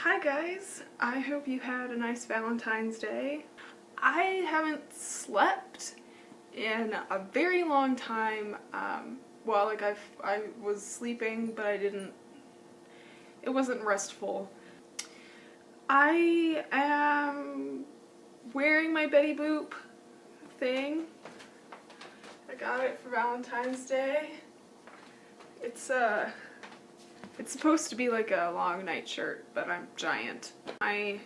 Hi guys, I hope you had a nice Valentine's Day. I haven't slept in a very long time. Well, like I was sleeping, but it wasn't restful. I am wearing my Betty Boop thing. I got it for Valentine's Day. It's supposed to be like a long night shirt, but I'm giant. My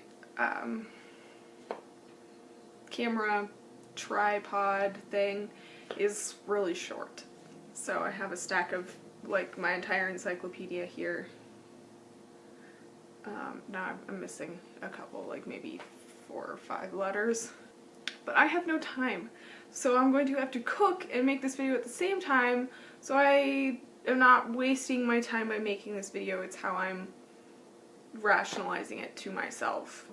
camera tripod thing is really short. So I have a stack of like my entire encyclopedia here. Now I'm missing a couple, like maybe 4 or 5 letters. But I have no time. So I'm going to have to cook and make this video at the same time, so I am not wasting my time by making this video. It's how I'm rationalizing it to myself.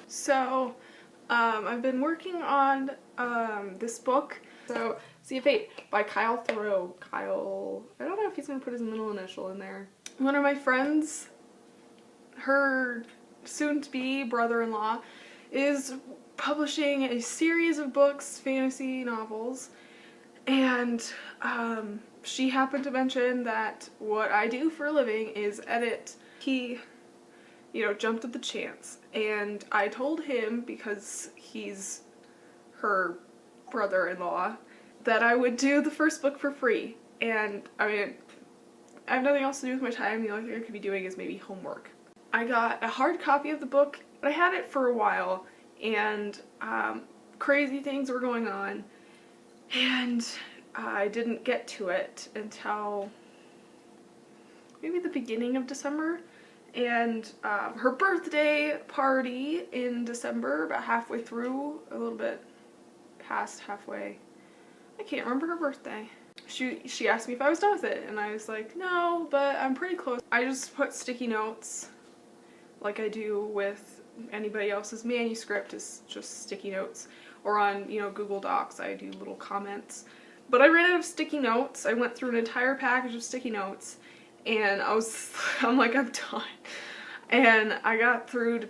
So, I've been working on this book. So, Sea of Fate by Kyle Thoreau. Kyle, I don't know if he's going to put his middle initial in there. One of my friends, her soon-to-be brother-in-law, is publishing a series of books, fantasy novels, and she happened to mention that what I do for a living is edit. He, jumped at the chance, and I told him, because he's her brother-in-law, that I would do the first book for free. And I mean, I have nothing else to do with my time. The only thing I could be doing is maybe homework. I got a hard copy of the book, but I had it for a while, and crazy things were going on, and I didn't get to it until maybe the beginning of December. And her birthday party in December, about halfway through, a little bit past halfway, I can't remember her birthday. She asked me if I was done with it, and I was like, no, but I'm pretty close. I just put sticky notes, like I do with anybody else's manuscript, is just sticky notes. Or on, Google Docs, I do little comments. But I ran out of sticky notes. I went through an entire package of sticky notes, and I'm like, I'm done. And I got through to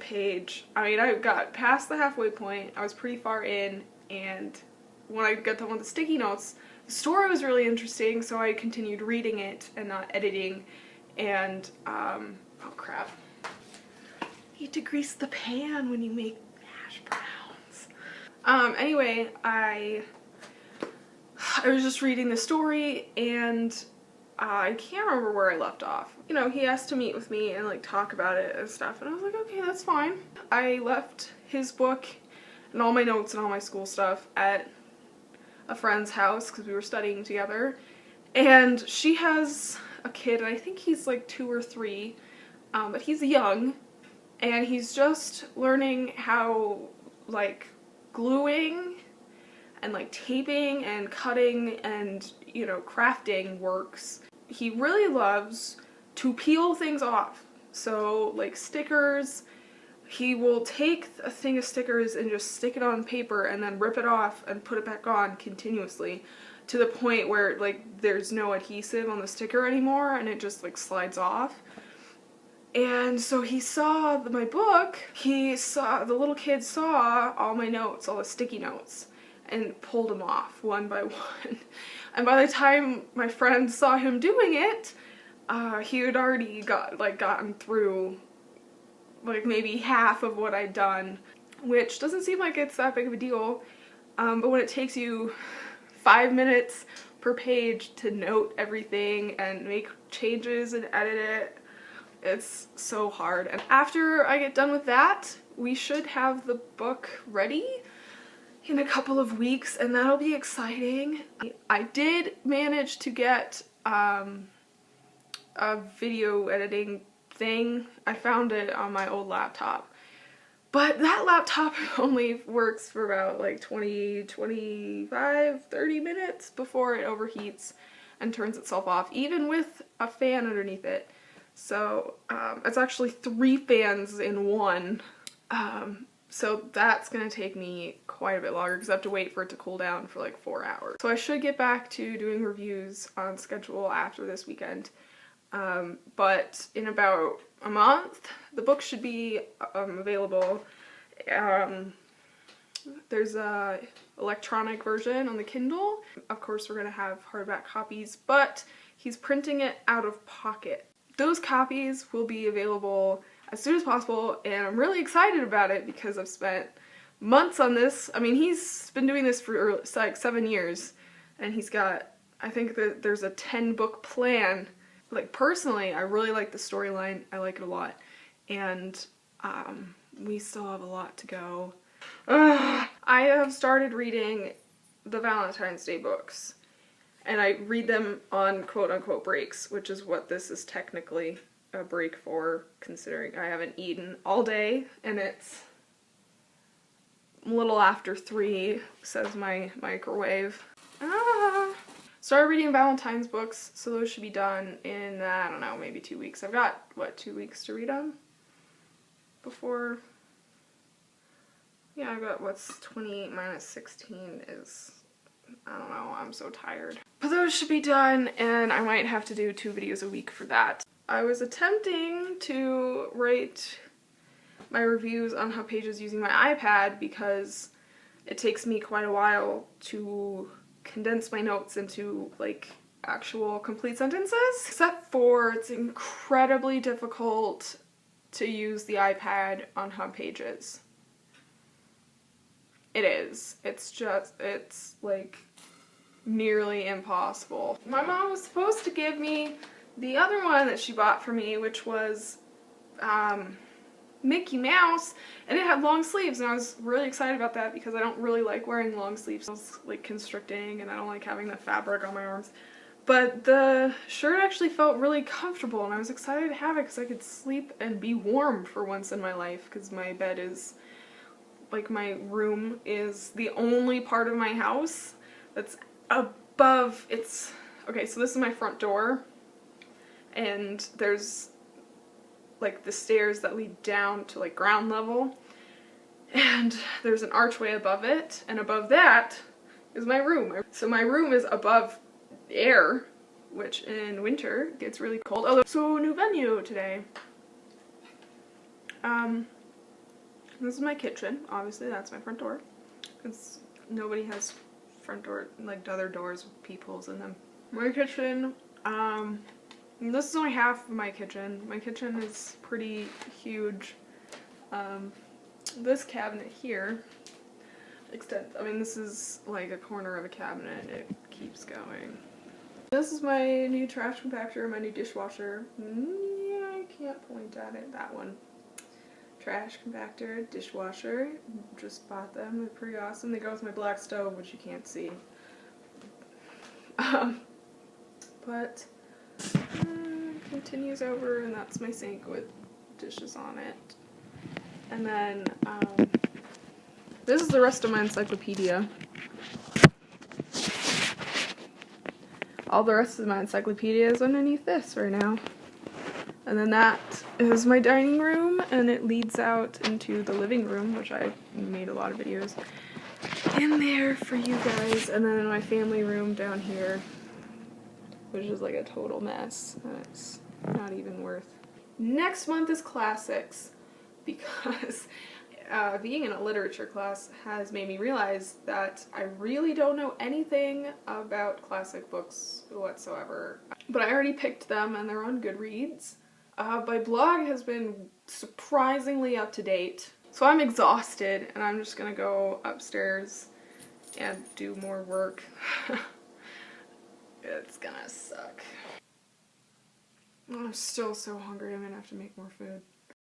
I got past the halfway point. I was pretty far in, and when I got done with the sticky notes, the story was really interesting, so I continued reading it and not editing. And, oh crap. You need to grease the pan when you make hash browns. Anyway, I was just reading the story, and I can't remember where I left off. He asked to meet with me and like talk about it and stuff, and I was like, okay, that's fine. I left his book and all my notes and all my school stuff at a friend's house because we were studying together, and she has a kid, and I think he's like 2 or 3, but he's young, and he's just learning how like gluing and like taping and cutting and crafting works. He really loves to peel things off. So like stickers, he will take a thing of stickers and just stick it on paper and then rip it off and put it back on continuously, to the point where like there's no adhesive on the sticker anymore and it just like slides off. And so he saw my book, the little kid saw all my notes, all the sticky notes, and pulled them off one by one. And by the time my friend saw him doing it, he had already gotten through like maybe half of what I'd done, which doesn't seem like it's that big of a deal, but when it takes you 5 minutes per page to note everything and make changes and edit it, it's so hard. And after I get done with that, we should have the book ready in a couple of weeks, and that'll be exciting. I did manage to get a video editing thing. I found it on my old laptop, but that laptop only works for about like 20, 25, 30 minutes before it overheats and turns itself off, even with a fan underneath it. So it's actually 3 fans in one. So that's going to take me quite a bit longer because I have to wait for it to cool down for like 4 hours. So I should get back to doing reviews on schedule after this weekend. But in about a month, the book should be available. There's a electronic version on the Kindle. Of course, we're going to have hardback copies, but he's printing it out of pocket. Those copies will be available as soon as possible, and I'm really excited about it because I've spent months on this. I mean, he's been doing this for like 7 years, and he's got, I think that there's a 10-book plan. Like, personally, I really like the storyline. I like it a lot, and we still have a lot to go. I have started reading the Valentine's Day books, and I read them on quote-unquote breaks, which is what this is technically a break for, considering I haven't eaten all day, and it's a little after 3, says my microwave. Started reading Valentine's books, so those should be done in, I don't know, maybe 2 weeks. I've got, what, 2 weeks to read them? Before... Yeah, I've got, what's 28 minus 16 is, I don't know, I'm so tired. But those should be done, and I might have to do 2 videos a week for that. I was attempting to write my reviews on Hub Pages using my iPad because it takes me quite a while to condense my notes into, like, actual complete sentences. Except for it's incredibly difficult to use the iPad on Hub Pages. It is. It's like nearly impossible. My mom was supposed to give me the other one that she bought for me, which was Mickey Mouse, and it had long sleeves, and I was really excited about that because I don't really like wearing long sleeves. It's like constricting, and I don't like having the fabric on my arms. But the shirt actually felt really comfortable, and I was excited to have it because I could sleep and be warm for once in my life, because my bed is... like, my room is the only part of my house that's above, okay, so this is my front door, and there's, like, the stairs that lead down to, like, ground level, and there's an archway above it, and above that is my room. So my room is above air, which in winter gets really cold. Although, so new venue today. This is my kitchen. Obviously, that's my front door. Because nobody has front door, like, other doors with peepholes in them. My kitchen, this is only half of my kitchen. My kitchen is pretty huge. This cabinet here extends. I mean, this is like a corner of a cabinet. It keeps going. This is my new trash compactor, my new dishwasher. Yeah, I can't point at it. That one. Trash compactor, dishwasher, just bought them, they're pretty awesome. They go with my black stove, which you can't see. But continues over, and that's my sink with dishes on it. And then this is the rest of my encyclopedia. All the rest of my encyclopedia is underneath this right now. And then that is my dining room, and it leads out into the living room, which I made a lot of videos in there for you guys. And then my family room down here, which is like a total mess, and it's not even worth. Next month is classics, because being in a literature class has made me realize that I really don't know anything about classic books whatsoever. But I already picked them, and they're on Goodreads. My blog has been surprisingly up to date, so I'm exhausted, and I'm just gonna go upstairs and do more work. It's gonna suck. I'm still so hungry, I'm gonna have to make more food.